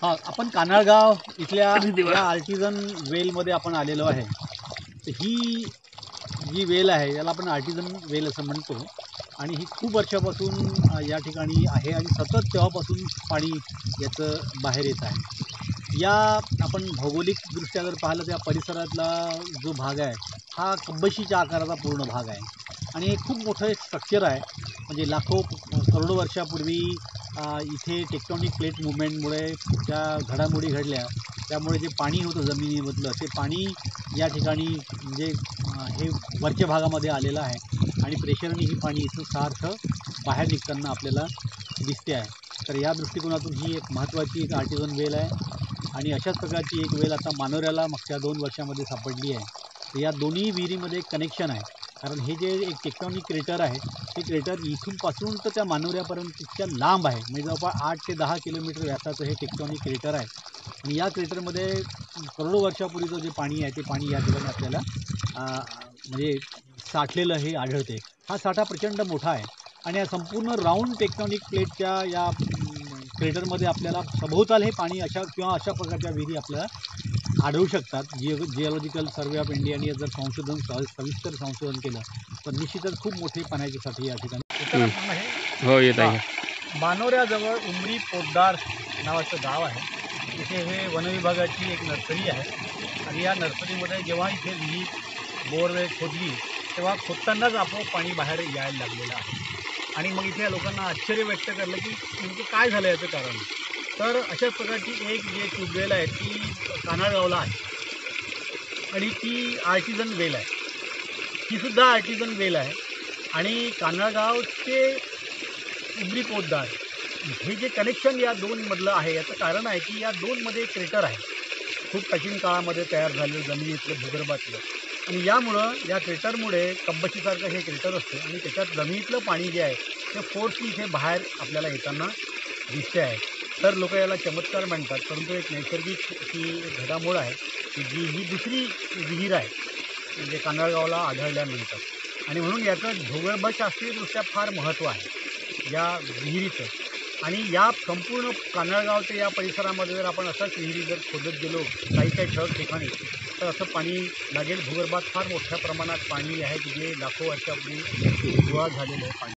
हां, आपण कानाळगाव इथल्या या आर्टिझन वेलमध्ये आपण आलेलो आहे. तर ही जी वेल आहे याला आपण आर्टिझन वेल असं म्हणतो आणि ही खूप वर्षापासून या ठिकाणी आहे आणि सतत तेव्हापासून पाणी याचं बाहेर येत आहे. या आपण भौगोलिकदृष्ट्या जर पाहिलं तर या परिसरातला जो भाग आहे हा कब्बशीच्या आकाराचा पूर्ण भाग आहे आणि हे खूप मोठं एक स्ट्रक्चर आहे. म्हणजे लाखो करोडो वर्षापूर्वी इथे टेक्टॉनिक प्लेट मुवमेंटमुळे त्या घडामोडी घडल्या. त्यामुळे जे पाणी होतं जमिनीमधलं ते पाणी या ठिकाणी म्हणजे हे वरच्या भागामध्ये आलेलं आहे आणि प्रेशरने ही पाणी इथून सारखं बाहेर निघताना आपल्याला दिसते आहे. तर या दृष्टिकोनातून ही एक महत्त्वाची एक आर्टिझन वेल आहे आणि अशाच प्रकारची एक वेल आता मानोऱ्याला मागच्या 2 वर्षामध्ये सापडली आहे. तर या दोन्ही विहिरीमध्ये कनेक्शन आहे. कारण हे जे एक टेक्टॉनिक क्रेटर आहे, हे क्रेटर इथून पासून तर त्या मानोऱ्यापर्यंत इतक्या लांब आहे. म्हणजे जवळपास 8 ते 10 किलोमीटर व्यासाचं हे टेक्टॉनिक क्रेटर आहे आणि या क्रेटरमध्ये करोडो वर्षापूर्वीचं जे पाणी आहे, ते पाणी या ठिकाणी आपल्याला म्हणजे साठलेलं हे आढळते. हा साठा प्रचंड मोठा आहे आणि या संपूर्ण राउंड टेक्टॉनिक प्लेटच्या या क्रेटरमध्ये आपल्याला सभोवताल हे पाणी अशा प्रकारच्या विहिरी आपल्याला आढळू शकतात. जिओलॉजिकल सर्व्हे ऑफ इंडियाने जर सविस्तर संशोधन केलं तर निश्चितच खूप मोठे पाण्याचे साठे या ठिकाणी हो येत हां, आहे. मानोऱ्याजवळ उमरी पोद्दार नावाचं गाव आहे. इथे हे वनविभागाची एक नर्सरी आहे आणि या नर्सरीमध्ये जेव्हा इथे विहीर बोरवेल खोदली तेव्हा खोदतानाच आपोआप पाणी बाहेर यायला लागलेलं आहे आणि मग इथे लोकांना आश्चर्य व्यक्त करलं की नेमकं काय झालं याचं कारण. तर अशाच प्रकारची एक जे ट्यूबवेल आहे ती कानाळगावला आहे आणि ती आर्टिझन वेल आहे. ही सुद्धा आर्टिझन वेल आहे आणि कानाळगावचे उमरी पोद्दार हे जे कनेक्शन या दोनमधलं आहे याचं कारण आहे की या दोनमध्ये क्रेटर आहे. खूप प्राचीन काळामध्ये तयार झालेलं जमिनीतलं भूगर्भातलं आणि यामुळं या क्रेटरमुळे कब्बशीसारखं हे क्रेटर असतं आणि त्याच्यात जमिनीतलं पाणी जे आहे ते फोर्सली इथे बाहेर आपल्याला येताना दिसते आहे. तर लोक याला चमत्कार म्हणतात, परंतु एक नैसर्गिक अशी एक घडामोड आहे की जी ही दुसरी विहीर आहे म्हणजे कानाळगावला आढळल्यानंतर आणि म्हणून याचं भूगर्भशास्त्रीयदृष्ट्या फार महत्त्व आहे या विहिरीचं. आणि या संपूर्ण कानाळगाव ते या परिसरामध्ये जर आपण अशाच विहिरी जर खोदत गेलो काही ठळक ठिकाणी तर असं पाणी लागेल. भूगर्भात फार मोठ्या प्रमाणात पाणी आहे की जे लाखो वर्षापूर्वी गोळा झालेलं आहे पाणी.